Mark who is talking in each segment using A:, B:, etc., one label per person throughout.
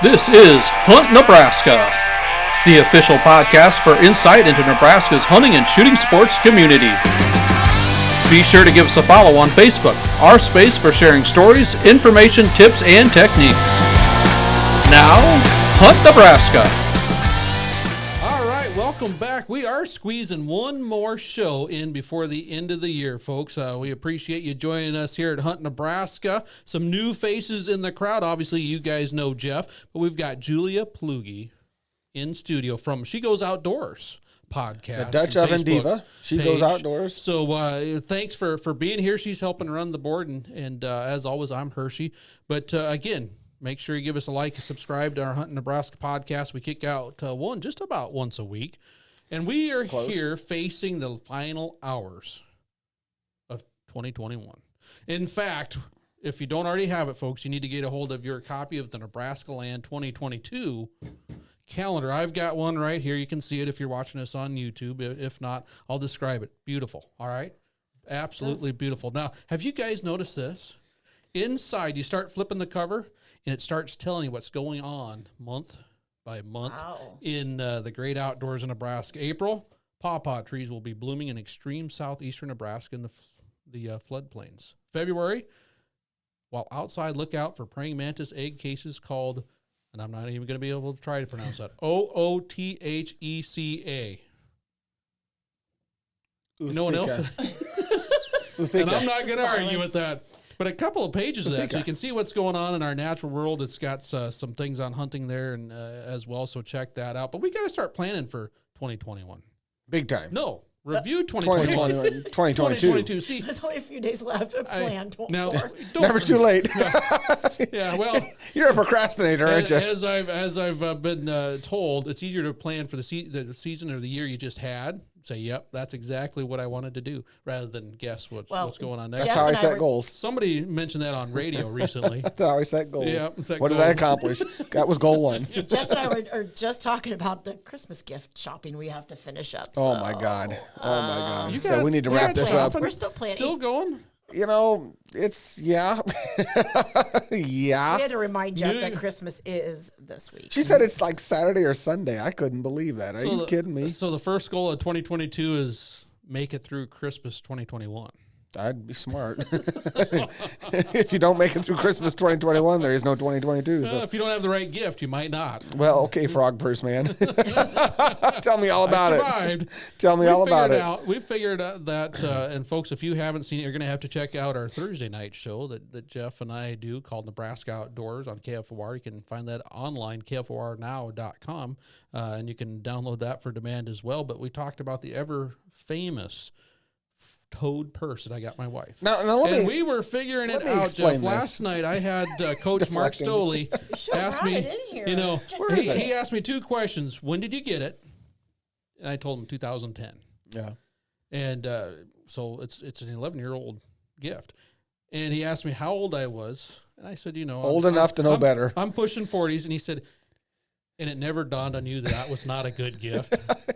A: This is Hunt Nebraska, the official podcast for insight into Nebraska's hunting and shooting sports community. Be sure to give us a follow on Facebook, our space for sharing stories, information, tips, and techniques. Now, Hunt Nebraska.
B: All right, welcome back. We are squeezing one more show in before the end of the year, folks. We appreciate you joining us here at Hunt Nebraska. Some new faces in the crowd. Obviously, you guys know Jeff, but we've got Julia Plugge in studio from She Goes Outdoors podcast.
C: The Dutch Oven Diva. She goes outdoors.
B: So thanks for being here. She's helping run the board, and as always, I'm Hershy. But again, make sure you give us a like and subscribe to our Hunt Nebraska podcast. We kick out one just about once a week. And we are here facing the final hours of 2021. In fact, if you don't already have it, folks, you need to get a hold of your copy of the Nebraska Land 2022 calendar. I've got one right here. You can see it if you're watching us on YouTube. If not, I'll describe it. Beautiful. All right. Absolutely beautiful. Now, have you guys noticed this? Inside, you start flipping the cover, and it starts telling you what's going on month by month in the great outdoors in Nebraska. April, pawpaw trees will be blooming in extreme southeastern Nebraska in the floodplains. February, while outside, look out for praying mantis egg cases called, and I'm not even going to be able to try to pronounce that, Ootheca. No one else? And I'm not going to argue with that. But a couple of pages of that, so you can see what's going on in our natural world. It's got some things on hunting there and as well, so check that out. But we got to start planning for 2021.
C: Big time.
B: No, review 2021.
C: 2022.
B: See,
D: there's only a few days left to plan.
C: Never too late.
B: Yeah, well,
C: you're a procrastinator, aren't you?
B: As I've been told, it's easier to plan for the season or the year you just had. Say, yep, that's exactly what I wanted to do, rather than guess what's going on next.
C: That's how I set goals.
B: Somebody mentioned that on radio recently.
C: That's how I set goals.
B: Yeah,
C: what did I accomplish? That was goal one.
D: Jeff and I were just talking about the Christmas gift shopping we have to finish up.
C: Oh, my God. Oh, my God. So we need to wrap this up.
D: We're still planning.
B: Still going?
C: You know, it's, yeah. Yeah.
D: We had to remind Jeff that Christmas is this week.
C: She said it's like Saturday or Sunday. I couldn't believe that. Are you kidding me?
B: So the first goal of 2022 is make it through Christmas 2021.
C: I'd be smart. If you don't make it through Christmas 2021, there is no 2022. So.
B: If you don't have the right gift, you might not.
C: Well, okay, Frog Purse Man. Tell me all about it. Tell me all about it.
B: We figured out that, and folks, if you haven't seen it, you're going to have to check out our Thursday night show that Jeff and I do called Nebraska Outdoors on KFOR. You can find that online, kfornow.com, and you can download that for demand as well. But we talked about the ever famous toad purse that I got my wife.
C: Now
B: we were figuring it out, Jeff. Last night I had Coach Mark Stoley ask me, he asked me two questions. When did you get it? And I told him 2010.
C: Yeah.
B: And so it's an 11-year-old gift. And he asked me how old I was. And I said,
C: old enough to know better.
B: I'm pushing 40s. And he said, and it never dawned on you that was not a good gift.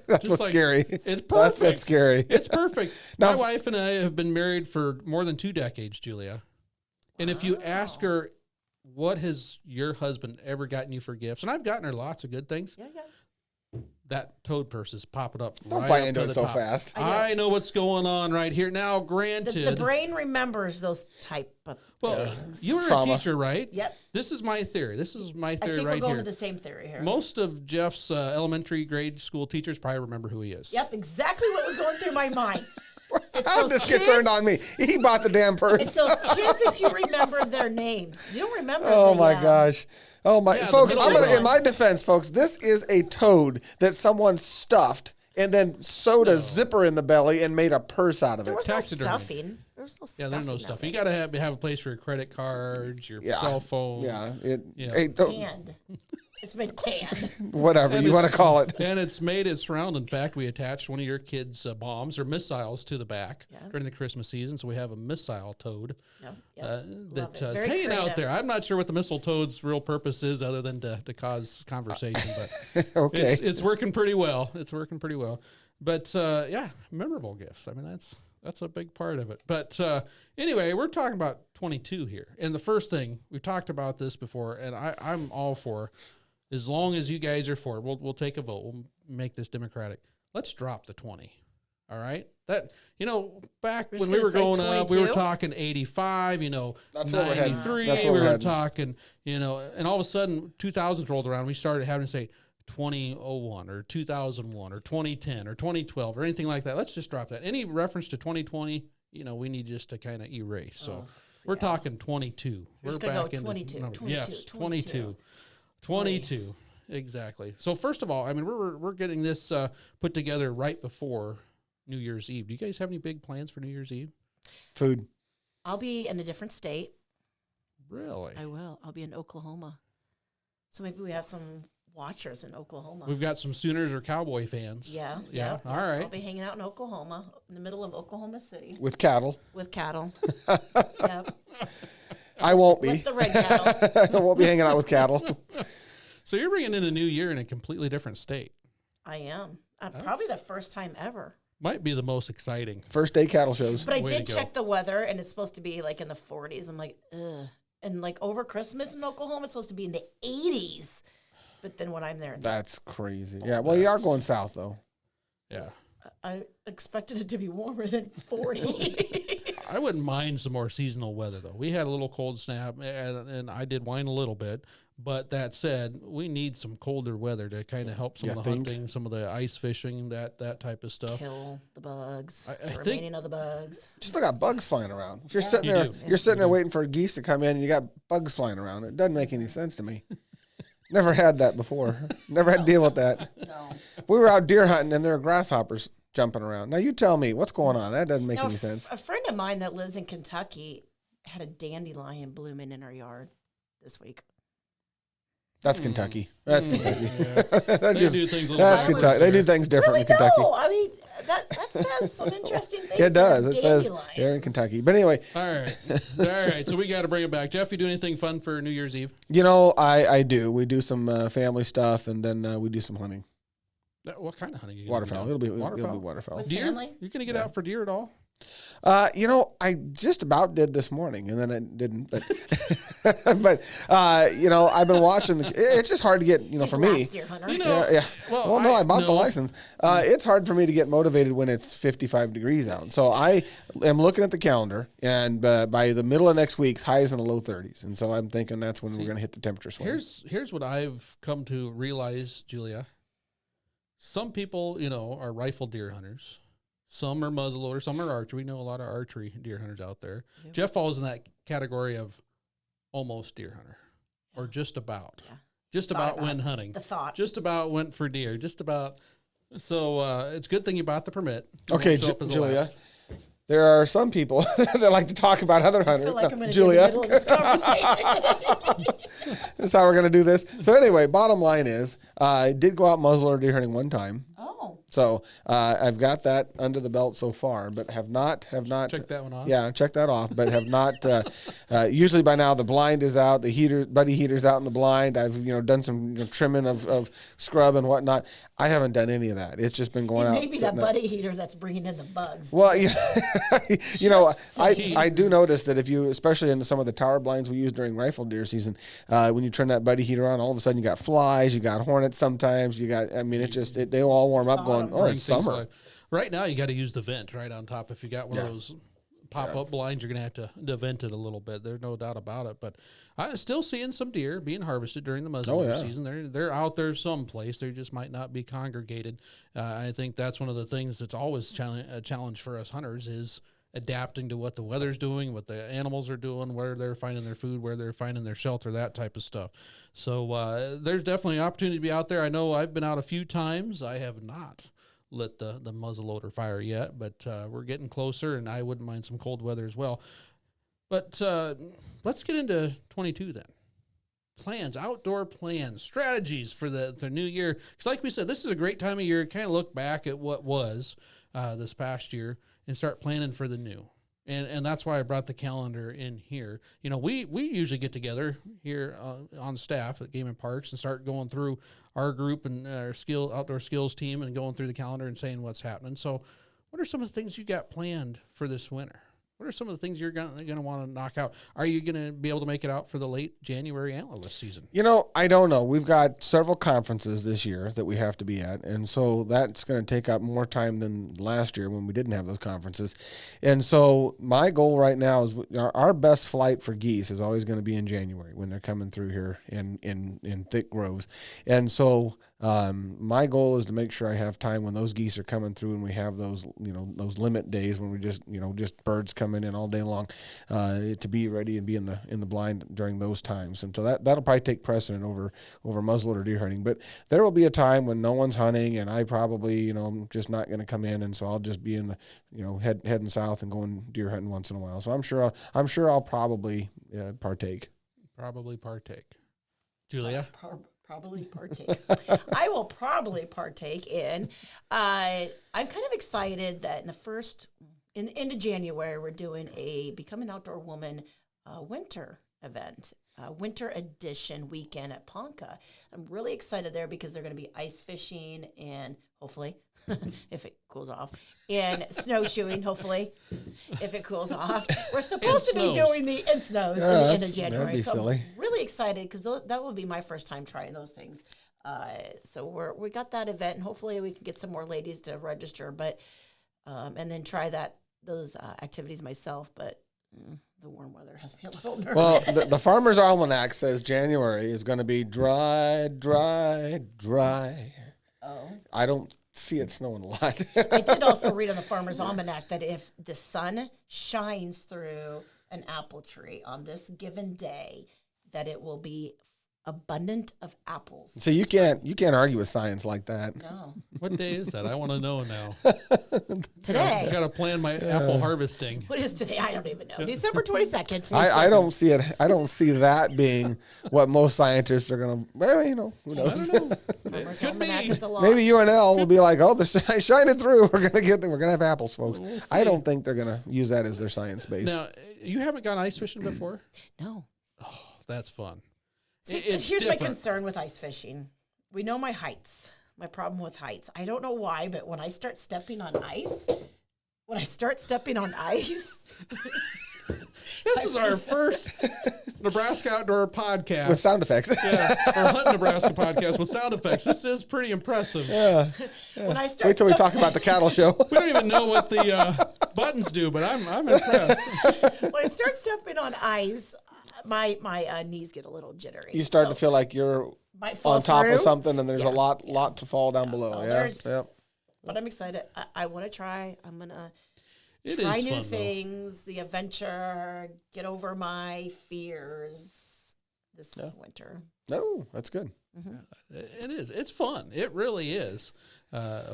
C: That's what's scary.
B: It's perfect.
C: That's what's scary.
B: It's perfect. My wife and I have been married for more than 2 decades, Julia. And if you ask her, what has your husband ever gotten you for gifts? And I've gotten her lots of good things. Yeah. That toad purse is popping up.
C: Don't buy into it so fast.
B: I know what's going on right here. Now, granted.
D: The brain remembers those type of things.
B: You were a teacher, right?
D: Yep.
B: This is my theory. I think
D: we're going to the same theory here.
B: Most of Jeff's elementary grade school teachers probably remember who he is.
D: Yep, exactly what was going through my mind.
C: How did this get turned on me? He bought the damn purse.
D: It's those kids that you remember their names. You don't remember
C: Oh, my gosh. Oh, my. Folks, I'm going to, in my defense, folks, this is a toad that someone stuffed and then sewed a zipper in the belly and made a purse out of it.
D: There was no stuffing.
B: There's no stuffing. You got to have a place for your credit cards, your cell phone.
D: Yeah. Tanned. It's been tanned.
C: Whatever you want to call it.
B: And it's made its round. In fact, we attached one of your kids' bombs or missiles to the back during the Christmas season. So we have a missile toad that's hanging out there. I'm not sure what the missile toad's real purpose is other than to cause conversation. But okay. It's working pretty well. But, memorable gifts. I mean, That's a big part of it. But anyway, we're talking about 22 here. And the first thing, we've talked about this before, and I'm all for, as long as you guys are for it, we'll take a vote. We'll make this democratic. Let's drop the 20. All right? That, back when we were growing up, we were talking 85,
C: That's
B: 93,
C: That's
B: we were
C: heading.
B: talking, and all of a sudden 2000s rolled around. We started having to say 2001 or 2001 or 2010 or 2012 or anything like that. Let's just drop that. Any reference to 2020, we need just to kind of erase. So we're talking 22.
D: We're back in 22.
B: Yes, 22. 22. Exactly. So first of all, I mean, we're getting this put together right before New Year's Eve. Do you guys have any big plans for New Year's Eve?
C: Food.
D: I'll be in a different state.
B: Really?
D: I will. I'll be in Oklahoma. So maybe we have some watchers in Oklahoma.
B: We've got some Sooners or Cowboy fans.
D: Yeah.
B: All right.
D: I'll be hanging out in Oklahoma, in the middle of Oklahoma City.
C: With cattle.
D: With cattle. Yep.
C: I won't be.
D: With the red cattle.
C: I won't be hanging out with cattle.
B: So you're bringing in a new year in a completely different state.
D: I am. Probably the first time ever.
B: Might be the most exciting.
C: First day cattle shows.
D: But I did check the weather, and it's supposed to be like in the 40s. I'm like, ugh. And like over Christmas in Oklahoma, it's supposed to be in the 80s. But then when I'm there,
C: that's crazy. Yeah, well, you are going south, though.
B: Yeah.
D: I expected it to be warmer than 40.
B: I wouldn't mind some more seasonal weather, though. We had a little cold snap, and I did whine a little bit. But that said, we need some colder weather to kind of help some of the hunting, some of the ice fishing, that type of stuff.
D: Kill the bugs,
B: the
D: remaining of the bugs.
C: You still got bugs flying around. If you're sitting there, you're sitting there waiting for geese to come in, and you got bugs flying around. It doesn't make any sense to me. Never had that before. Never had to deal with that.
D: No.
C: We were out deer hunting, and there were grasshoppers jumping around. Now you tell me, what's going on? That doesn't make any sense.
D: A friend of mine that lives in Kentucky had a dandelion blooming in her yard this week.
C: That's Kentucky. That's Kentucky.
B: Yeah.
C: That's Kentucky. They do things different in Kentucky.
D: No, I mean that says some interesting things.
C: It does. It says they're in Kentucky. But anyway.
B: All right. So we got to bring it back. Jeff, you do anything fun for New Year's Eve?
C: I do. We do some family stuff, and then we do some hunting.
B: What kind of hunting? You
C: Waterfowl. It'll be waterfowl.
D: With
B: deer?
D: family?
B: You gonna get out for deer at all?
C: I just about did this morning, and then I didn't. But, I've been watching. It's just hard to get, for me.
D: Deer hunter.
C: Yeah. Well, no, I bought the license. It's hard for me to get motivated when it's 55 degrees out. So I am looking at the calendar, and by the middle of next week, highs in the low 30s. And so I'm thinking that's when we're going to hit the temperature swing.
B: Here's what I've come to realize, Julia. Some people, are rifle deer hunters. Some are muzzleloader, some are archery. We know a lot of archery deer hunters out there. Yep. Jeff falls in that category of almost deer hunter, or just about. Yeah. Just about went hunting.
D: The thought.
B: Just about went for deer. Just about. So it's a good thing you bought the permit.
C: Okay, Julia. There are some people that like to talk about other hunters.
D: I feel like I'm going to Julia. Get in the middle of this conversation.
C: That's how we're going to do this. So anyway, bottom line is, I did go out muzzleloader deer hunting one time.
D: Oh.
C: So I've got that under the belt so far, but have not
B: check that one off.
C: Yeah, check that off, but have not. Usually by now the blind is out, the buddy heater's out in the blind. I've done some trimming of scrub and whatnot. I haven't done any of that. It's just been going out.
D: Maybe that buddy heater that's bringing in the bugs.
C: Well, yeah, I do notice that if you, especially in some of the tower blinds we use during rifle deer season, when you turn that buddy heater on, all of a sudden you got flies, you got hornets. Sometimes you got. I mean, they all warm up going. Oh, it's summer.
B: Right now, you got to use the vent right on top. If you got one of those pop-up blinds, you're going to have to vent it a little bit. There's no doubt about it. But I'm still seeing some deer being harvested during the muzzleloader season. They're out there someplace. They just might not be congregated. I think that's one of the things that's always a challenge for us hunters is adapting to what the weather's doing, what the animals are doing, where they're finding their food, where they're finding their shelter, that type of stuff. So there's definitely an opportunity to be out there. I know I've been out a few times. I have not lit the muzzleloader fire yet, but we're getting closer, and I wouldn't mind some cold weather as well. But let's get into 22 then. Plans, outdoor plans, strategies for the new year. Because like we said, this is a great time of year to kind of look back at what was this past year and start planning for the new. And that's why I brought the calendar in here. We usually get together here on staff at Game and Parks and start going through our group and our outdoor skills team and going through the calendar and saying what's happening. So what are some of the things you got planned for this winter? What are some of the things you're going to want to knock out? Are you going to be able to make it out for the late January antlerless season?
C: I don't know. We've got several conferences this year that we have to be at, and so that's going to take up more time than last year when we didn't have those conferences. And so my goal right now is our best flight for geese is always going to be in January when they're coming through here in thick groves. And so my goal is to make sure I have time when those geese are coming through and we have those, those limit days when we just birds coming in all day long, to be ready and be in the blind during those times. And so that'll probably take precedent over muzzleloader deer hunting. But there will be a time when no one's hunting and I probably, I'm just not going to come in. And so I'll just be in the, heading south and going deer hunting once in a while. So I'm sure I'll probably partake.
B: Probably partake. Julia?
D: Probably partake. I will probably partake in. I'm kind of excited that in the end of January, we're doing a Become an Outdoor Woman winter event, winter edition weekend at Ponca. I'm really excited there because they're going to be ice fishing and hopefully, if it cools off, and snowshoeing, hopefully, if it cools off. We're supposed to be doing the snows in the end of January.
C: That'd be silly.
D: I'm really excited because that will be my first time trying those things. So we got that event, and hopefully we can get some more ladies to register, but and then try those activities myself. But the warm weather has me a little nervous.
C: Well, the Farmer's Almanac says January is going to be dry, dry, dry.
D: Oh.
C: I don't see it snowing a lot.
D: I did also read on the Farmer's Almanac that if the sun shines through an apple tree on this given day, that it will be abundant of apples.
C: So you can't argue with science like that.
D: No.
B: What day is that? I want to know now.
D: Today.
B: I got to plan my apple harvesting.
D: What is today? I don't even know. December 22nd.
C: I don't see it. I don't see that being what most scientists are going to. Well, who knows?
B: I don't know.
D: Farmer's
B: Could
D: Almanac
B: be.
D: is a lot.
C: Maybe UNL will be like, "Oh, shine it through. We're gonna have apples, folks."
B: We'll see.
C: I don't think they're gonna use that as their science base.
B: Now, you haven't gone ice fishing before?
D: No.
B: Oh, that's fun.
D: See,
B: It's
D: here's
B: different.
D: my concern with ice fishing. We know my heights. My problem with heights. I don't know why, but when I start stepping on ice,
B: This is our first Nebraska Outdoor podcast.
C: With sound effects.
B: Yeah, our Hunt Nebraska podcast with sound effects. This is pretty impressive.
D: when I start
C: Wait till we talk
D: stepping-
C: about the cattle show.
B: We don't even know what the buttons do, but I'm impressed.
D: when I start stepping on ice, my knees get a little jittery.
C: You start
D: So
C: to feel like you're
D: might fall
C: on top
D: through.
C: of something, and there's
D: Yeah.
C: a lot to fall down below.
D: so
C: Yeah,
D: there's-
C: yep.
D: But I'm excited. I want to try. I'm gonna
B: It
D: try
B: is
D: new
B: fun, though.
D: things. The adventure. Get over my fears this winter.
C: No, that's good.
B: It is. It's fun. It really is.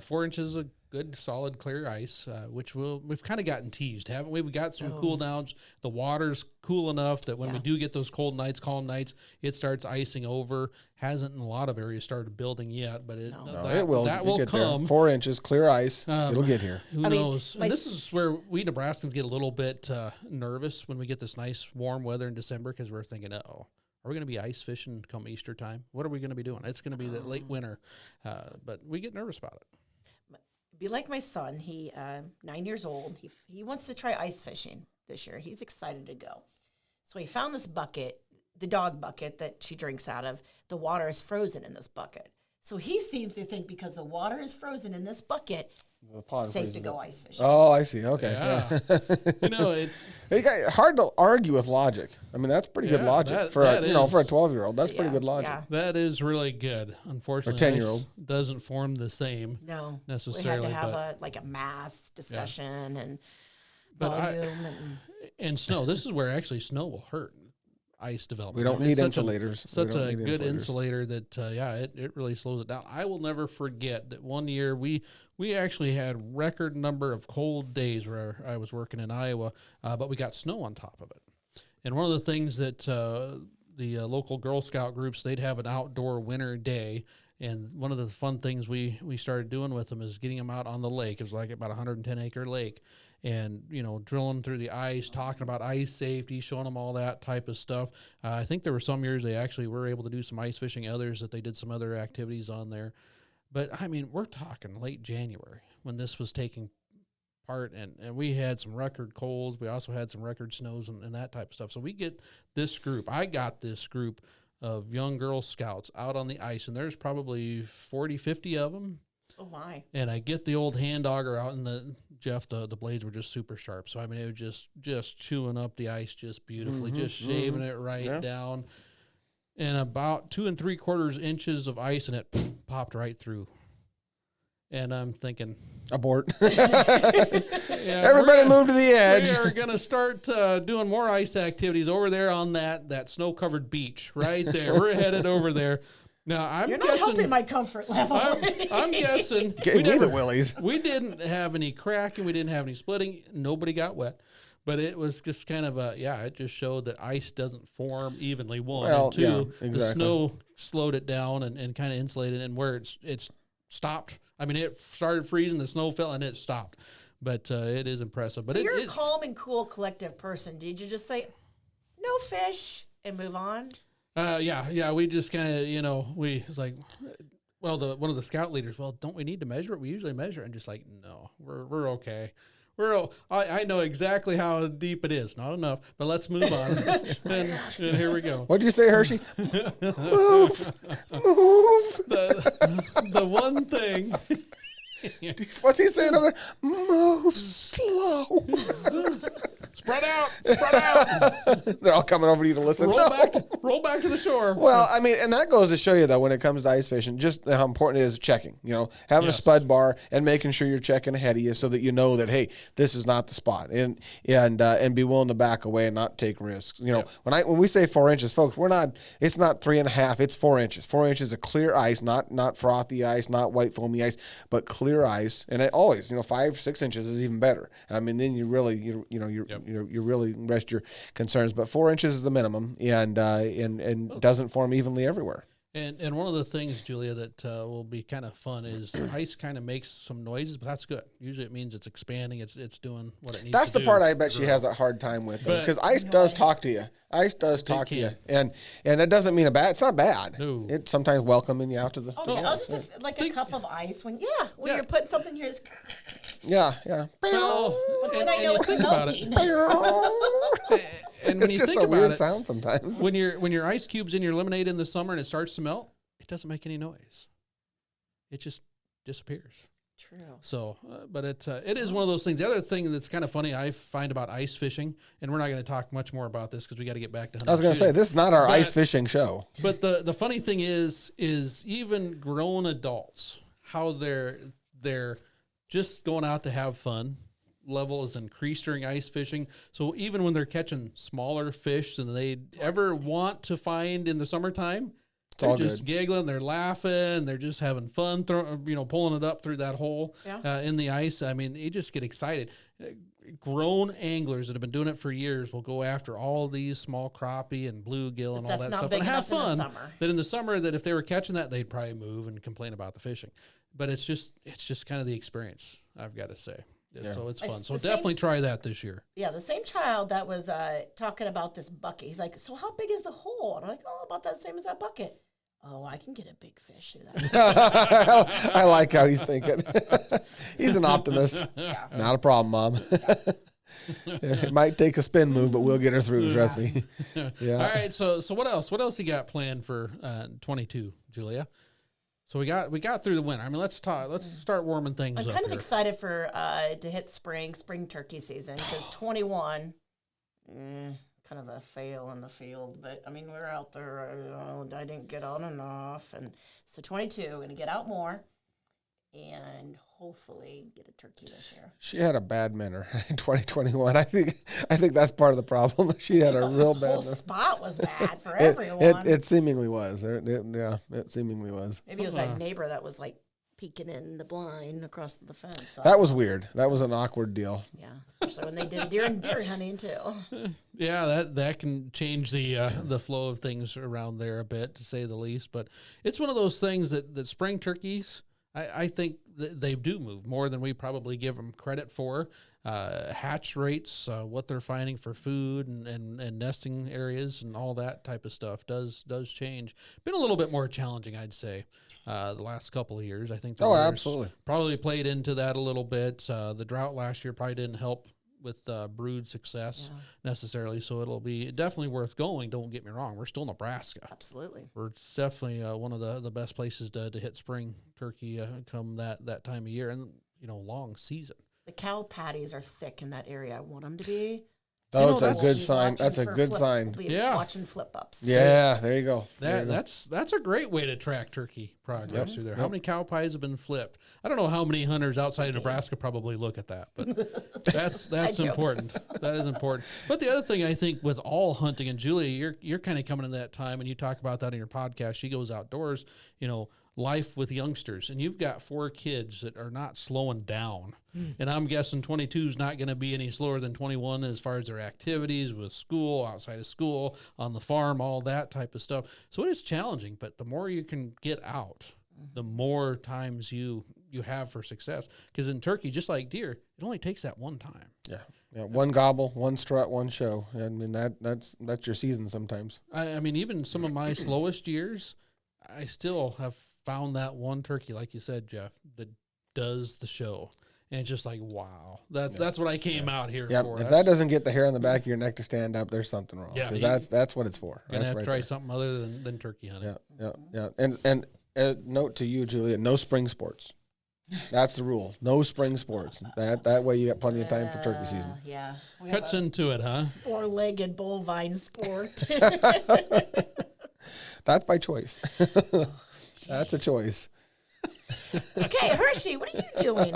B: 4 inches of good, solid, clear ice, which we've kind of gotten teased, haven't we? We got some cool downs. The water's cool enough that when we do get those cold nights, calm nights, it starts icing over. Hasn't in a lot of areas started building yet, but it
C: will.
B: That
C: You
B: will
C: get there.
B: come.
C: 4 inches, clear ice. It'll get here.
B: Who
D: I mean,
B: knows?
D: my
B: And this is where we Nebraskans get a little bit nervous when we get this nice warm weather in December because we're thinking, are we going to be ice fishing come Easter time? What are we going to be doing? It's going to be that late winter, but we get nervous about it.
D: Be like my son. He 9 years old. He wants to try ice fishing this year. He's excited to go. So he found this bucket, the dog bucket that she drinks out of. The water is frozen in this bucket. So he seems to think because the water is frozen in this bucket,
C: The pond
D: it's safe to
C: freezes
D: go
C: up.
D: ice fishing.
C: Oh, I see. Okay.
B: Yeah.
C: Hard to argue with logic. I mean, that's pretty good
B: Yeah,
C: logic
B: that
C: for a
B: is.
C: 12-year-old. That's pretty good logic.
D: Yeah.
B: That is really good. Unfortunately,
C: 10-year-old.
B: ice doesn't form the same.
D: No,
B: necessarily,
D: We had to
B: but-
D: have a mass discussion and
B: But
D: volume
B: and snow. This is where actually snow will hurt ice development.
C: We don't
B: I mean,
C: need
B: it's
C: insulators. We
B: Such
C: don't
B: a
C: need
B: good
C: insulators.
B: insulator that it really slows it down. I will never forget that one year we actually had record number of cold days where I was working in Iowa, but we got snow on top of it. And one of the things that the local Girl Scout groups, they'd have an outdoor winter day. And one of the fun things we started doing with them is getting them out on the lake. It was like about a 110-acre lake. And, drilling through the ice, talking about ice safety, showing them all that type of stuff. I think there were some years they actually were able to do some ice fishing, others that they did some other activities on there. But, I mean, we're talking late January when this was taking apart, and we had some record colds. We also had some record snows and that type of stuff. So we get this group. I got this group of young Girl Scouts out on the ice, and there's probably 40, 50 of them.
D: Oh, my.
B: And I get the old hand auger out, and the blades were just super sharp. So, I mean, it was just chewing up the ice just beautifully, just shaving it right down. And about 2 3/4 inches of ice, and it popped right through. And I'm thinking,
C: abort.
B: Yeah,
C: Everybody move to the edge.
B: We are going to start doing more ice activities over there on that snow-covered beach right there. We're headed over there. Now,
D: You're not helping my comfort level.
B: I'm guessing.
C: Gave me the willies.
B: We didn't have any cracking. We didn't have any splitting. Nobody got wet. But it was just kind of it just showed that ice doesn't form evenly, one.
C: Well,
B: and two,
C: yeah, exactly.
B: the snow slowed it down and kind of insulated, and where it's stopped. I mean, it started freezing, the snow fell, and it stopped. But it is impressive. But
D: so you're a calm and cool, collective person. Did you just say, no fish, and move on?
B: Yeah. We just kind of, it's like, well, one of the scout leaders, well, don't we need to measure it? We usually measure it. And just like, no, we're okay. I know exactly how deep it is. Not enough, but let's move on. and here we go.
C: What'd you say, Hershy? Move.
B: The one thing.
C: What's he saying over there? Move slow.
B: Spread out.
C: They're all coming over to you to listen.
B: Roll back to the shore.
C: Well, I mean, and that goes to show you, though, when it comes to ice fishing, just how important it is checking. Having a spud bar and making sure you're checking ahead of you so that you know that, hey, this is not the spot, and be willing to back away and not take risks. When we say 4 inches, folks, it's not 3.5, it's 4 inches. 4 inches of clear ice, not frothy ice, not white foamy ice, but clear ice, and it always, 5, 6 inches is even better. I mean, then you really, you really rest your concerns. But 4 inches is the minimum, and doesn't form evenly everywhere.
B: And one of the things, Julia, that will be kind of fun is ice kind of makes some noises, but that's good. Usually it means it's expanding, it's doing what it needs to do.
C: That's the part I bet she has a hard time with, because ice does talk to you. Ice does talk to you, and that doesn't mean it's not bad.
B: No.
C: It's sometimes welcoming you out to the.
D: Okay, I'll just have, a cup of ice when you're putting something here.
C: Yeah.
B: Well,
D: but then I know it's melting.
B: And when
C: it's
B: you
C: just
B: think
C: a
B: about
C: weird
B: it,
C: sound sometimes.
B: When your ice cubes in your lemonade in the summer and it starts to melt, it doesn't make any noise. It just disappears.
D: True.
B: So, but it is one of those things. The other thing that's kind of funny I find about ice fishing, and we're not going to talk much more about this because we got to get back to hunting.
C: I was going to say, this is not our ice fishing show.
B: But the funny thing is even grown adults, how they're just going out to have fun. Level is increased during ice fishing. So even when they're catching smaller fish than they ever want to find in the summertime, they're just giggling, they're laughing, they're just having fun, pulling it up through that hole in the ice. I mean, you just get excited. Grown anglers that have been doing it for years will go after all these small crappie and bluegill and all that stuff and have fun. That in the summer, that if they were catching that, they'd probably move and complain about the fishing. But it's just kind of the experience, I've got to say. Yeah. So it's fun. So definitely try that this year.
D: Yeah, the same child that was talking about this bucket. He's like, so how big is the hole? And I'm like, about that same as that bucket. Oh, I can get a big fish through that.
C: I like how he's thinking. He's an optimist.
D: Yeah.
C: Not a problem, Mom. It might take a spin move, but we'll get her through, trust me. Yeah.
B: All right, so what else? What else you got planned for 22, Julia? So we got through the winter. I mean, let's start warming things up.
D: I'm kind of excited for to hit spring turkey season, because 21, kind of a fail in the field. But I mean, we're out there. I didn't get out enough, and so 22, going to get out more, and hopefully get a turkey this year.
C: She had a bad minter in 2021. I think that's part of the problem. She had a real bad. The whole
D: spot was bad for everyone.
C: It seemingly was. It seemingly was.
D: Maybe it was that neighbor that was like peeking in the blind across the fence.
C: That was weird. That was an awkward deal.
D: Yeah, especially when they did deer hunting too.
B: Yeah, that can change the flow of things around there a bit, to say the least. But it's one of those things that spring turkeys, I think they do move more than we probably give them credit for. Hatch rates, what they're finding for food and nesting areas and all that type of stuff does change. Been a little bit more challenging, I'd say, the last couple of years. I think the weather's
C: absolutely
B: probably played into that a little bit. The drought last year probably didn't help with brood success necessarily, so it'll be definitely worth going. Don't get me wrong, we're still Nebraska.
D: Absolutely.
B: We're definitely one of the best places to hit spring turkey come that time of year, and long season.
D: The cow patties are thick in that area. I want them to be.
C: That's a good sign. That's a good sign.
D: We'll be watching flip ups.
C: Yeah, there you go.
B: That's a great way to track turkey progress through there. How many cow pies have been flipped? I don't know how many hunters outside of Nebraska probably look at that, but that's important. That is important. But the other thing I think with all hunting, and Julia, you're kind of coming in that time, and you talk about that in your podcast. She goes outdoors, life with youngsters, and you've got 4 kids that are not slowing down. And I'm guessing 22 is not going to be any slower than 21 as far as their activities with school, outside of school, on the farm, all that type of stuff. So it is challenging, but the more you can get out, the more times you have for success. Because in turkey, just like deer, it only takes that one time.
C: Yeah, one gobble, one strut, one show. I mean, that's your season sometimes.
B: I mean, even some of my slowest years, I still have found that one turkey, like you said, Jeff, that does the show. And it's just like, wow, that's what I came out here for.
C: If that doesn't get the hair on the back of your neck to stand up, there's something wrong. Yeah, because that's what it's for.
B: You're gonna have to try something other than turkey hunting.
C: Yeah. And note to you, Julia, no spring sports. That's the rule. No spring sports. That way you got plenty of time for turkey season.
D: Yeah.
B: Cuts into it, huh?
D: 4-legged bovine sport.
C: That's by choice. That's a choice.
D: Okay, Hershey, what are you doing?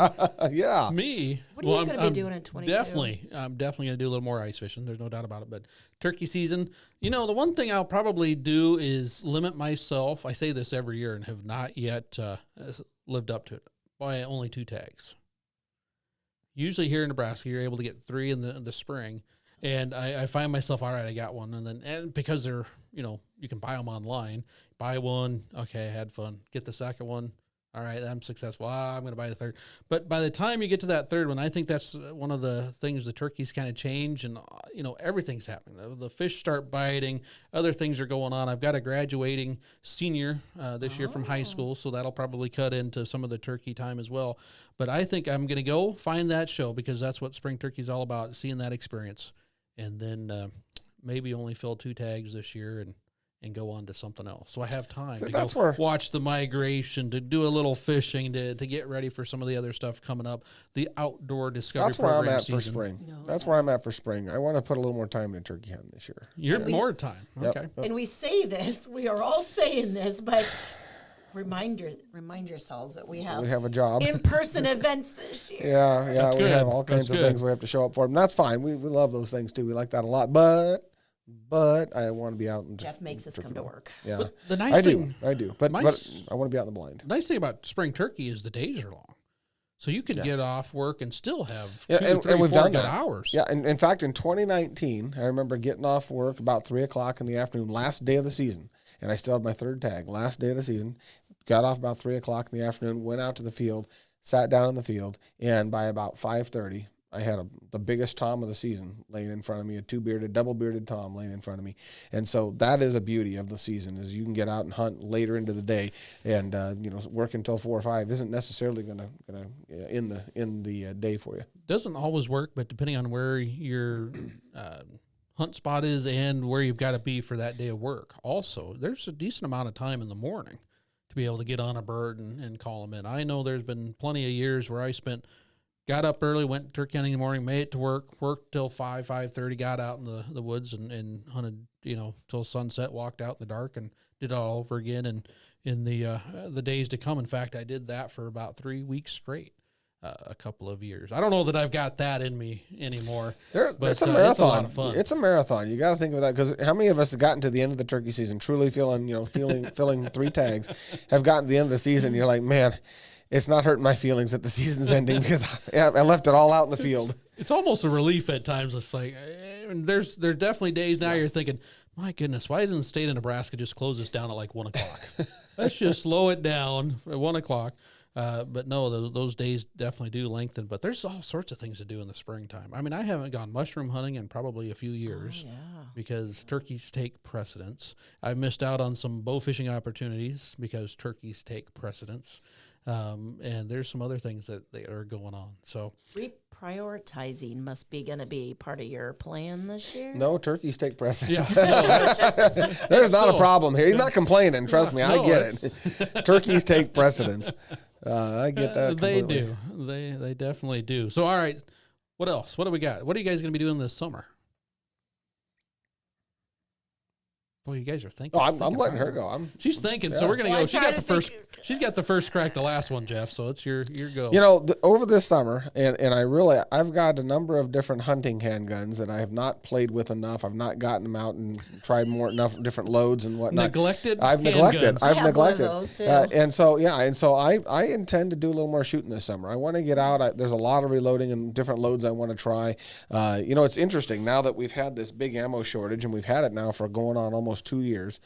C: Yeah.
B: Me?
D: What are you going to be doing in 22?
B: I'm definitely going to do a little more ice fishing. There's no doubt about it. But turkey season, the one thing I'll probably do is limit myself. I say this every year and have not yet lived up to it. By only 2 tags. Usually here in Nebraska, you're able to get 3 in the spring. And I find myself, all right, I got one. And because they're, you can buy them online. Buy one. Okay, I had fun. Get the second one. All right, I'm successful. I'm going to buy the third. But by the time you get to that third one, I think that's one of the things the turkeys kind of change, and everything's happening. The fish start biting. Other things are going on. I've got a graduating senior this year from high school, so that'll probably cut into some of the turkey time as well. But I think I'm going to go find that show, because that's what spring turkey is all about, seeing that experience. And then maybe only fill 2 tags this year and go on to something else. So I have time to watch the migration, to do a little fishing, to get ready for some of the other stuff coming up, the outdoor discovery program.
C: That's where I'm at for spring. That's where I'm at for spring. I want to put a little more time into turkey hunting this year.
B: More time. Okay.
C: Yep.
D: And we say this, we are all saying this, but remind yourselves that we have
C: a job.
D: In-person events this year.
C: Yeah, we have all kinds of things we have to show up for. And that's fine. We love those things too. We like that a lot. But I want to be out.
D: Jeff makes us come to work.
C: Yeah,
B: but the nice thing,
C: I do. But I want to be out in the blind.
B: The nice thing about spring turkey is the days are long, so you could get off work and still have 2, 3, 4 good hours.
C: Yeah, and in fact, in 2019, I remember getting off work about 3:00 in the afternoon, last day of the season, and I still had my 3rd tag. Last day of the season, got off about 3:00 in the afternoon, went out to the field, sat down in the field, and by about 5:30. I had the biggest tom of the season laying in front of me, a double-bearded tom laying in front of me. And so that is a beauty of the season, is you can get out and hunt later into the day, and work until 4 or 5 isn't necessarily gonna end the day for you.
B: Doesn't always work, but depending on where your hunt spot is and where you've got to be for that day of work. Also, there's a decent amount of time in the morning to be able to get on a bird and call them in. I know there's been plenty of years where I got up early, went turkey hunting in the morning, made it to worked till 5:30, got out in the woods and hunted, till sunset, walked out in the dark and did it all over again. And in the days to come, in fact, I did that for about 3 weeks straight, a couple of years. I don't know that I've got that in me anymore, but
C: it's a marathon.
B: It's a lot of fun.
C: It's a marathon. You got to think of that, because how many of us have gotten to the end of the turkey season truly filling 3 tags, have gotten to the end of the season, you're like, man, it's not hurting my feelings that the season's ending, because I left it all out in the field.
B: It's almost a relief at times. It's like, there's definitely days now you're thinking, my goodness, why doesn't the state of Nebraska just close this down at like 1:00? Let's just slow it down at 1:00. But no, those days definitely do lengthen. But there's all sorts of things to do in the springtime. I mean, I haven't gone mushroom hunting in probably a few years because turkeys take precedence. I've missed out on some bow fishing opportunities because turkeys take precedence. And there's some other things that are going on. So
D: reprioritizing must be going to be part of your plan this year.
C: No, turkeys take precedence.
B: Yeah.
C: There's not a problem here. He's not complaining. Trust me, I get it. Turkeys take precedence. I get that.
B: They
C: completely.
B: do. They definitely do. So, all right. What else? What do we got? What are you guys going to be doing this summer? Boy, you guys are thinking.
C: Oh, I'm letting her go.
B: She's thinking, so we're gonna go. She got the first. She's got the first crack. The last one, Jeff. So it's your go.
C: You know, over this summer, and I've got a number of different hunting handguns that I have not played with enough. I've not gotten them out and tried enough different loads and whatnot. I've neglected.
D: Those too.
C: And so I intend to do a little more shooting this summer. I want to get out. There's a lot of reloading and different loads I want to try. It's interesting now that we've had this big ammo shortage, and we've had it now for going on almost 2 years,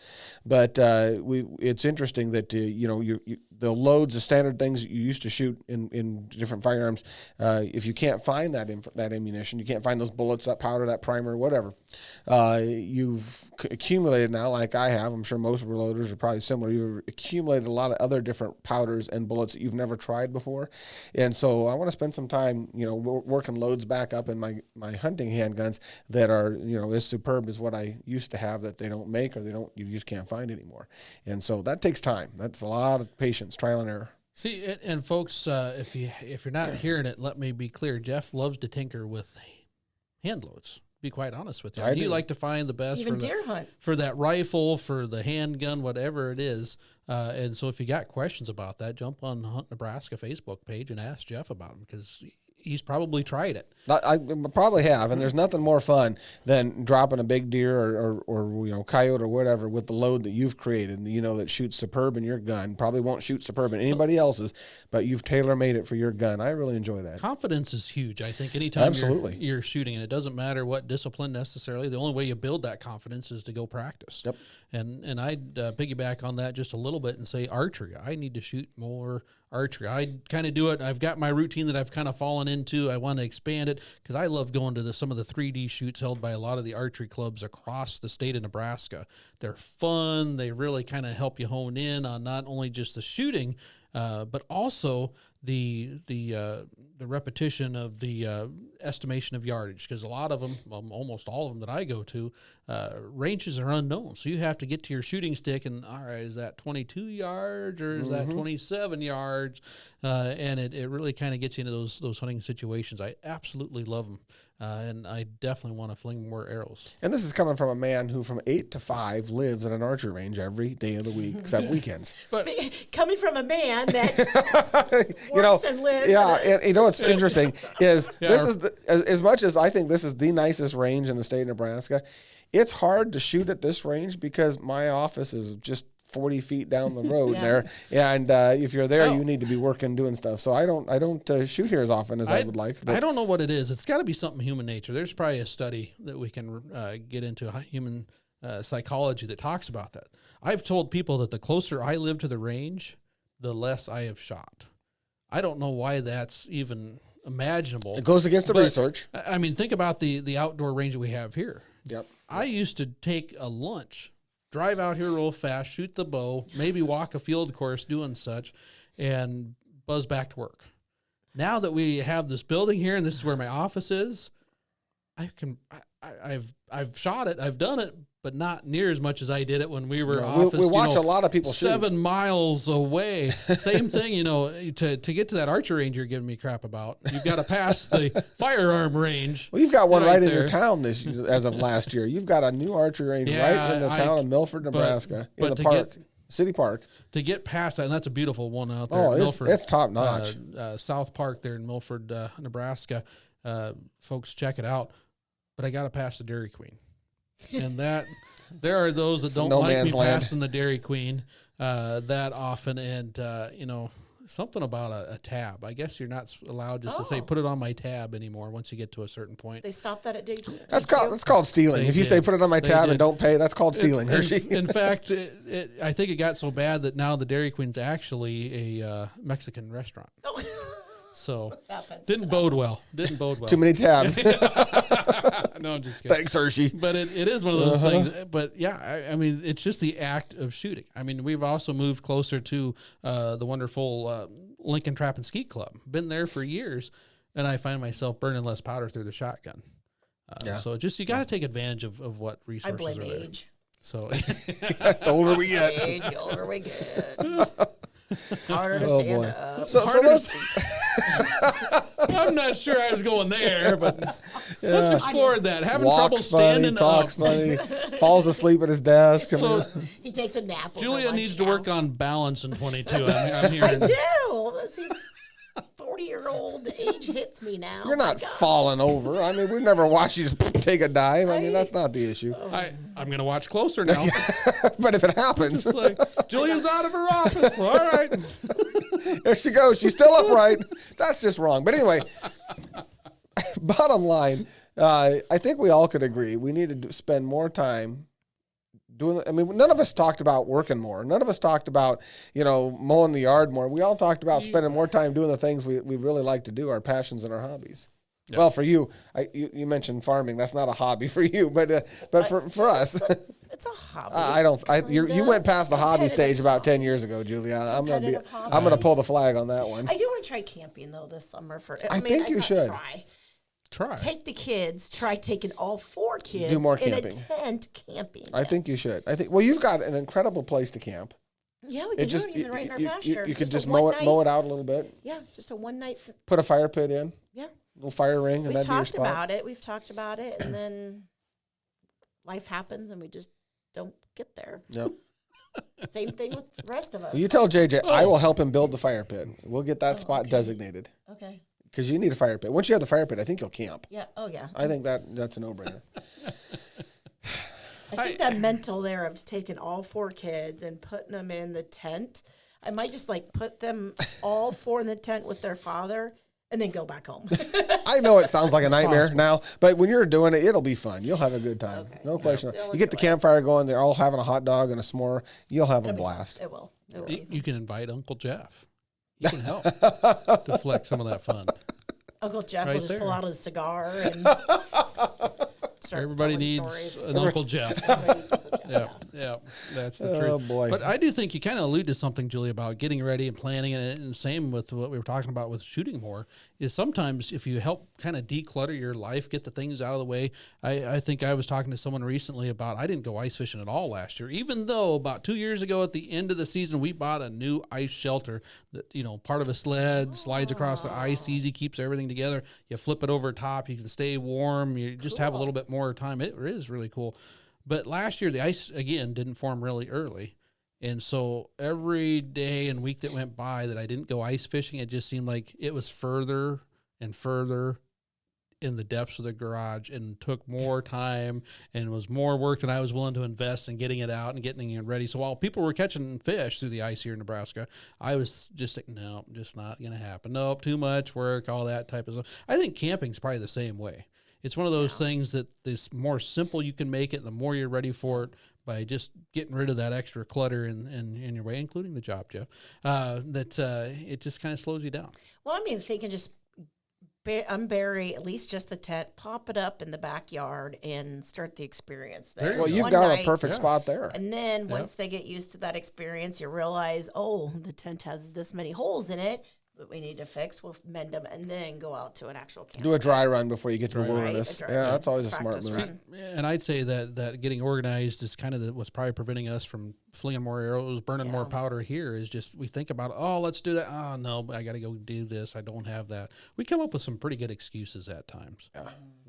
C: but it's interesting that the loads, the standard things that you used to shoot in different firearms, if you can't find that ammunition, you can't find those bullets, that powder, that primer, whatever, you've accumulated now, like I have. I'm sure most reloaders are probably similar. You've accumulated a lot of other different powders and bullets that you've never tried before, and so I want to spend some time, working loads back up in my hunting handguns that are, as superb as what I used to have that they don't make or you just can't find anymore. And so that takes time. That's a lot of patience, trial and error.
B: See, and folks, if you're not hearing it, let me be clear. Jeff loves to tinker with hand loads. Be quite honest with you. You like to find the best
D: even deer hunt
B: for that rifle, for the handgun, whatever it is. And so if you got questions about that, jump on Hunt Nebraska Facebook page and ask Jeff about them, because he's probably tried it.
C: I probably have, and there's nothing more fun than dropping a big deer or coyote or whatever with the load that you've created, that shoots superb in your gun. Probably won't shoot superb in anybody else's, but you've tailor-made it for your gun. I really enjoy that.
B: Confidence is huge, I think, anytime
C: Absolutely.
B: You're shooting, and it doesn't matter what discipline necessarily. The only way you build that confidence is to go practice.
C: Yep.
B: And I'd piggyback on that just a little bit and say archery. I need to shoot more archery. I kind of do it. I've got my routine that I've kind of fallen into. I want to expand it because I love going to some of the 3D shoots held by a lot of the archery clubs across the state of Nebraska. They're fun. They really kind of help you hone in on not only just the shooting, but also the repetition of the estimation of yardage, because a lot of them, almost all of them that I go to, ranges are unknown. So you have to get to your shooting stick and, all right, is that 22 yards or is that 27 yards? And it really kind of gets you into those hunting situations. I absolutely love them. And I definitely want to fling more arrows.
C: And this is coming from a man who from 8 to 5 lives at an archery range every day of the week except weekends.
D: But coming from a man that works and lives.
C: Yeah, and what's interesting is this is as much as I think this is the nicest range in the state of Nebraska, it's hard to shoot at this range because my office is just 40 feet down the road there, and if you're there, you need to be working, doing stuff. So I don't shoot here as often as I would like. But
B: I don't know what it is. It's got to be something human nature. There's probably a study that we can get into human psychology that talks about that. I've told people that the closer I live to the range, the less I have shot. I don't know why that's even imaginable.
C: It goes against the research.
B: I mean, think about the outdoor range that we have here.
C: Yep.
B: I used to take a lunch, drive out here real fast, shoot the bow, maybe walk a field course doing such, and buzz back to work. Now that we have this building here and this is where my office is, I've shot it, I've done it, but not near as much as I did it when we were office.
C: We watch a lot of people
B: 7 miles away. Same thing, to get to that archery range you're giving me crap about, you've got to pass the firearm range.
C: Well, you've got one right in your town as of last year. You've got a new archery range right in the town of Milford, Nebraska, in the park. City Park. To get past that, and that's a beautiful one out there. Milford, it's top notch.
B: South Park there in Milford, Nebraska. Folks, check it out. But I got to pass the Dairy Queen. And that there are those that don't like me passing the Dairy Queen that often. And, something about a tab. I guess you're not allowed just to say put it on my tab anymore once you get to a certain point.
D: They stopped that at Dayton.
C: That's called stealing.
B: They
C: if you
B: did.
C: say put it on my
B: They
C: tab
B: did.
C: and don't pay, that's called stealing, Hershey.
B: In fact, I think it got so bad that now the Dairy Queen's actually a Mexican restaurant.
D: Oh.
B: So
D: Happens.
B: didn't bode well. Didn't bode well.
C: Too many tabs.
B: No, I'm just kidding.
C: Thanks, Hershey.
B: But it is one of those things. But yeah, I mean, it's just the act of shooting. I mean, we've also moved closer to the wonderful Lincoln Trap and Skeet Club. Been there for years, and I find myself burning less powder through the shotgun. So just you got to take advantage of what
D: I
B: resources
D: blame
B: are there.
D: age.
B: So
C: The older we get.
D: Age, the older we get. Harder to stand up.
C: So those,
B: I'm not sure I was going there, but let's explore that. Having trouble
C: walks funny,
B: standing
C: talks
B: up.
C: funny, falls asleep at his desk.
B: So
D: He takes a nap. over
B: Julia
D: lunch
B: needs to
D: now.
B: work on balance in 22. I'm
D: I
B: hearing.
D: do. This is 40-year-old age hits me now.
C: You're not
D: My God.
C: falling over. I mean, we've never watched you just take a dive. I mean, that's not the issue.
B: I'm going to watch closer now.
C: But if it happens,
B: It's like, Julia's out of her office. All right.
C: there she goes. She's still upright. That's just wrong. But anyway, bottom line, I think we all could agree we need to spend more time doing. I mean, none of us talked about working more. None of us talked about, mowing the yard more. We all talked about spending more time doing the things we really like to do, our passions and our hobbies. Yep. Well, for you, you mentioned farming. That's not a hobby for you, but for us,
D: It's a hobby.
C: you went past the hobby stage about 10 years ago, Julia. I'm gonna pull the flag on that one.
D: I do want to try camping though this summer.
C: I think you should.
B: Try.
D: Take the kids. Try taking all 4 kids.
C: Do more
D: in
C: camping.
D: a tent camping.
C: I think you should. Well, you've got an incredible place to camp.
D: Yeah, we can do it even right in our pasture.
C: You could just
D: a
C: mow
D: one-night-
C: it out a little bit.
D: Yeah, just a one night.
C: Put a fire pit in.
D: Yeah.
C: Little fire ring, and
D: We've
C: that'd be your
D: talked
C: spot.
D: about it. We've talked about it, and then life happens, and we just don't get there.
C: Yep.
D: Same thing with the rest of us.
C: Well, you tell JJ, I will help him build the fire pit. We'll get that spot designated.
D: Okay.
C: Because you need a fire pit. Once you have the fire pit, I think you'll camp.
D: Yeah. Oh, yeah.
C: I think that's a no-brainer.
D: I think that mental there of taking all 4 kids and putting them in the tent. I might just put them all 4 in the tent with their father and then go back home.
C: I know it sounds like a nightmare now, but when you're doing it, it'll be fun. You'll have a good time.
D: Okay.
C: No question.
D: They'll
C: You get the
D: enjoy it.
C: campfire going. They're all having a hot dog and a s'more. You'll have a blast.
D: It will. It will.
B: You can invite Uncle Jeff. He can help to flex some of that fun.
D: Uncle Jeff
B: Right
D: will just
B: there.
D: pull out his cigar and start
B: Everybody
D: telling
B: needs
D: stories.
B: an Uncle Jeff. Yeah, that's the truth.
C: Oh, boy.
B: But I do think you kind of allude to something, Julie, about getting ready and planning, and same with what we were talking about with shooting more, is sometimes if you help kind of declutter your life, get the things out of the way. I think I was talking to someone recently about, I didn't go ice fishing at all last year, even though about 2 years ago at the end of the season, we bought a new ice shelter that, part of a sled slides across the ice easy, keeps everything together. You flip it over top, you can stay warm. You just have a little bit more time. It is really cool. But last year, the ice, again, didn't form really early. And so every day and week that went by that I didn't go ice fishing, it just seemed like it was further and further in the depths of the garage and took more time and was more work than I was willing to invest in getting it out and getting it ready. So while people were catching fish through the ice here in Nebraska, I was just like, no, just not going to happen. Nope, too much work, all that type of stuff. I think camping's probably the same way. It's one of those things that the more simple you can make it, the more you're ready for it by just getting rid of that extra clutter in your way, including the job, Jeff, it just kind of slows you down.
D: Well, I mean, thinking just unbury at least just the tent, pop it up in the backyard, and start the experience there.
C: Well, you've
D: One
C: got a
D: night,
C: perfect spot there.
D: And then once they get used to that experience, you realize, oh, the tent has this many holes in it that we need to fix. We'll mend them and then go out to an actual camp.
C: Do a dry run before you get to the
D: Right,
C: wilderness.
D: a dry
C: Yeah,
D: run.
C: that's always a smart
D: Practice
C: move.
D: run.
B: And I'd say that getting organized is kind of what's probably preventing us from flinging more arrows, burning more powder here, is just we think about, oh, let's do that. Oh, no, I got to go do this. I don't have that. We come up with some pretty good excuses at times.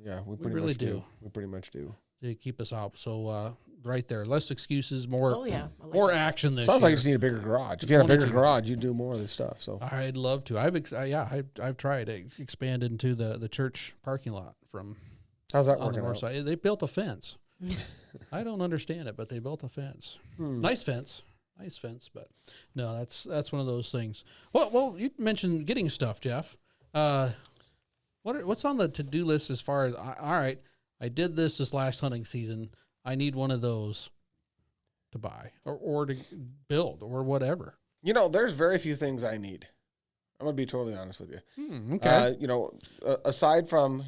C: Yeah, we pretty
B: really
C: much
B: do.
C: We pretty much do.
B: To keep us out. So right there, less excuses, more
D: Oh, yeah. I like
B: more
D: that.
B: action this
C: Sounds
B: year.
C: like you just need a bigger garage. If you had a bigger
B: 22.
C: garage, you'd do more of this stuff. So
B: I'd love to. I've tried to expand into the church parking lot from
C: how's that
B: on the
C: working
B: north
C: out?
B: side. They built a fence. I don't understand it, but they built a fence. Nice fence. nice fence, but no, that's one of those things. Well, you mentioned getting stuff, Jeff. What's on the to-do list as far as, all right, I did this last hunting season. I need one of those to buy or to build or whatever.
C: There's very few things I need. I'm going to be totally honest with you.
B: Okay.
C: Aside from,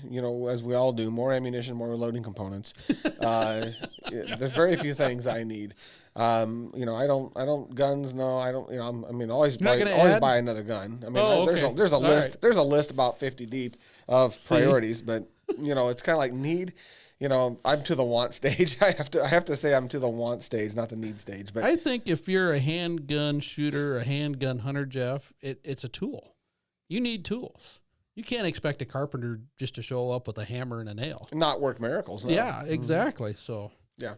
C: as we all do, more ammunition, more reloading components, there's very few things I need. I don't guns. No, I don't, always buy another gun. I mean, there's a list, there's a list about 50 deep of priorities, but it's kind of like need. I'm to the want stage. I have to say I'm to the want stage, not the need stage. But
B: I think if you're a handgun shooter, a handgun hunter, Jeff, it's a tool. You need tools. You can't expect a carpenter just to show up with a hammer and a nail.
C: Not work miracles. No.
B: Yeah, exactly. So
C: yeah.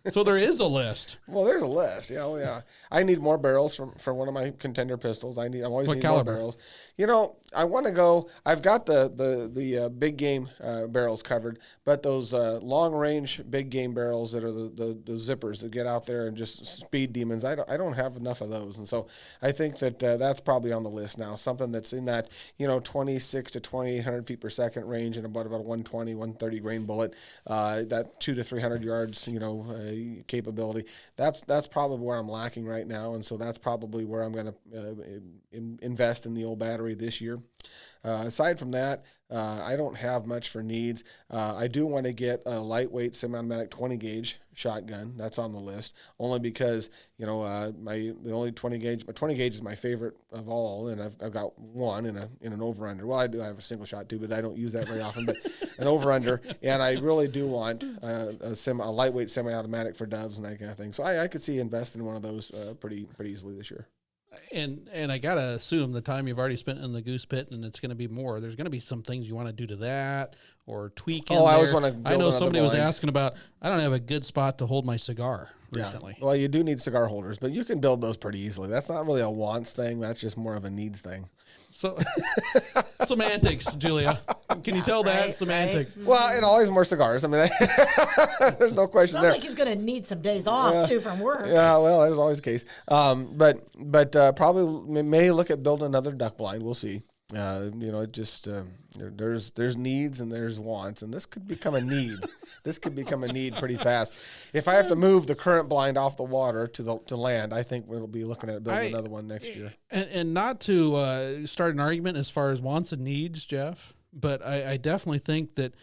B: So there is a list.
C: Well, there's a list. Yeah. I need more barrels for one of my contender pistols. I'm always
B: what
C: need
B: caliber?
C: More barrels. I want to go. I've got the big game barrels covered, but those long range big game barrels that are the zippers that get out there and just speed demons. I don't have enough of those, and so I think that that's probably on the list now. Something that's in that 26 to 2800 feet per second range and about a 120, 130 grain bullet. That 200 to 300 yards. Capability. That's probably where I'm lacking right now, and so that's probably where I'm going to invest in the old battery this year. Aside from that, I don't have much for needs. I do want to get a lightweight semi-automatic 20 gauge shotgun. That's on the list, only because the only 20 gauge. My 20 gauge is my favorite of all, and I've got one in an over-under. Well, I do have a single shot too, but I don't use that very often. But an over-under, and I really do want a lightweight semi-automatic for doves and that kind of thing. So I could see investing in one of those pretty easily this year.
B: And I gotta assume the time you've already spent in the goose pit, and it's going to be more. There's going to be some things you want to do to that or tweak. I always want to. I know somebody was asking about. I don't have a good spot to hold my cigar recently.
C: Well, you do need cigar holders, but you can build those pretty easily. That's not really a wants thing. That's just more of a needs thing.
B: So semantics, Julia. Can you tell that semantics?
C: Right. Well, and always more cigars. I mean, there's no question there.
D: Sounds like he's going to need some days off too from work.
C: Yeah, well, that was always the case. But probably may look at building another duck blind. We'll see. There's needs and there's wants, and this could become a need. This could become a need pretty fast. If I have to move the current blind off the water to land, I think we'll be looking at building another one next year.
B: And not to start an argument as far as wants and needs, Jeff, but I definitely think that,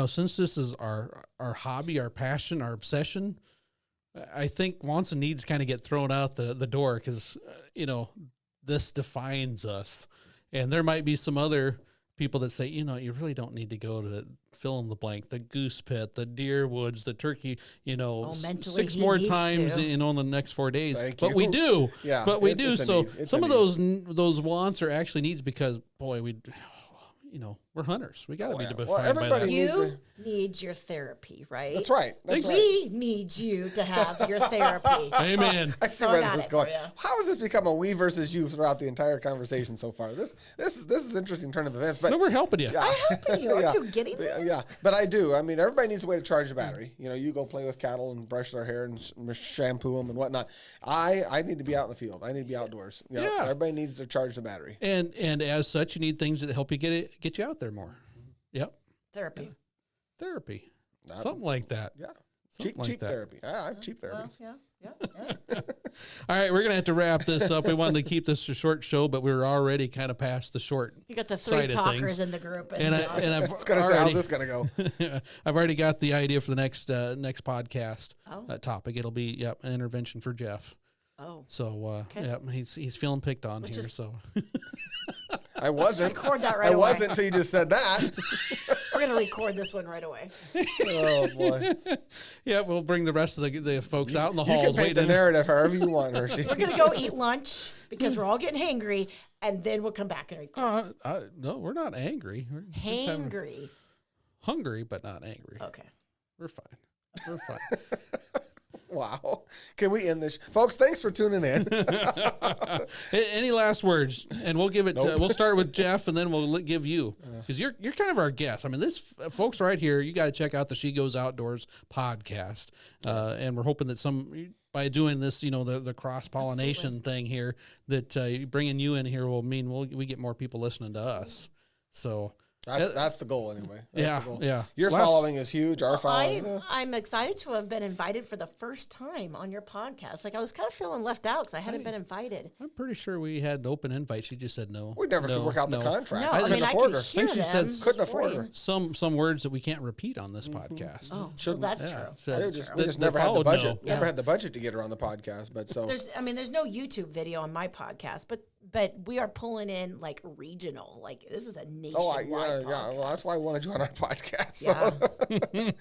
B: since this is our hobby, our passion, our obsession, I think wants and needs kind of get thrown out the door because, this defines us. And there might be some other people that say, you really don't need to go to fill in the blank, the goose pit, the deer woods, the turkey, 6 more times, in the next 4 days. But we do. Yeah. But we do. So some of those wants are actually needs because, boy, we're hunters. We got to be defined by that.
D: You need your therapy, right?
C: That's right.
D: We need you to have your therapy.
B: Amen.
C: I see where this is going. How has this become a we versus you throughout the entire conversation so far? This is an interesting turn of events. But
B: we're helping you.
C: Yeah.
D: I'm helping you. Aren't you getting this?
C: Yeah, but I do. I mean, everybody needs a way to charge the battery. You go play with cattle and brush their hair and shampoo them and whatnot. I need to be out in the field. I need to be outdoors. Everybody needs to charge the battery.
B: And as such, you need things that help you get you out there more. Yep.
D: Therapy.
B: Something like that.
C: Yeah. Cheap therapy. Cheap therapy.
D: Yeah.
B: All right, we're going to have to wrap this up. We wanted to keep this a short show, but we're already kind of past the short.
D: You got the 3 talkers in the group.
B: And I've
C: how's this going to go?
B: I've already got the idea for the next podcast topic. It'll be an intervention for Jeff.
D: Oh.
B: So he's feeling picked on here. So
C: I wasn't.
D: Record that right
C: away.
D: I
C: wasn't until you just said that.
D: We're gonna record this one right away.
C: Oh boy.
B: Yeah, we'll bring the rest of the folks out in the halls.
C: You can paint the narrative however you want, Hershey.
D: We're gonna go eat lunch because we're all getting hangry, and then we'll come back and record.
B: No, we're not angry. We're
D: hangry.
B: Hungry, but not angry.
D: Okay.
B: We're fine.
C: Wow. Can we end this? Folks, thanks for tuning in.
B: Any last words? And we'll give it, we'll start with Jeff and then we'll give you, because you're kind of our guest. I mean, this folks right here, you got to check out the She Goes Outdoors podcast. And we're hoping that by doing this, the cross pollination thing here, that bringing you in here will mean we get more people listening to us. So
C: that's the goal anyway. That's the goal.
B: Yeah.
C: Your following is huge. Our following.
D: I'm excited to have been invited for the first time on your podcast. Like I was kind of feeling left out because I hadn't been invited.
B: I'm pretty sure we had open invites. She just said no.
C: We never could work out the contract.
D: No,
C: I
D: I mean, I
C: afford
D: could
C: her.
D: hear
B: I think she
D: them.
B: said
C: Couldn't afford her.
B: some words that we can't repeat on this podcast.
D: Oh, well, that's true.
B: So
C: We just never had the
B: followed
C: budget.
B: no.
C: Never had the budget to get her on the podcast. But so
D: There's no YouTube video on my podcast, but we are pulling in like regional. Like this is a nationwide podcast.
C: Well, that's why I wanted you on our podcast.
D: Yeah.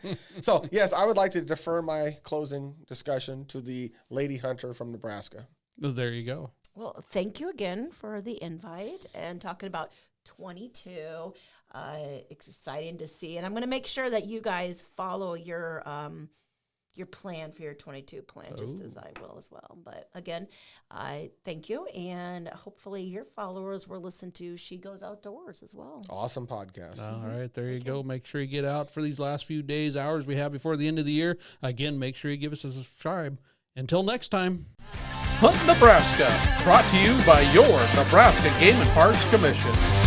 C: So yes, I would like to defer my closing discussion to the lady hunter from Nebraska.
B: Well, there you go.
D: Well, thank you again for the invite and talking about 22. Exciting to see, and I'm going to make sure that you guys follow your plan for your 22 plan, just as I will as well. But again, I thank you, and hopefully your followers will listen to She Goes Outdoors as well.
C: Awesome podcast.
B: All right, there you go. Make sure you get out for these last few days, hours we have before the end of the year. Again, make sure you give us a subscribe. Until next time.
A: Hunt Nebraska, brought to you by your Nebraska Game and Parks Commission.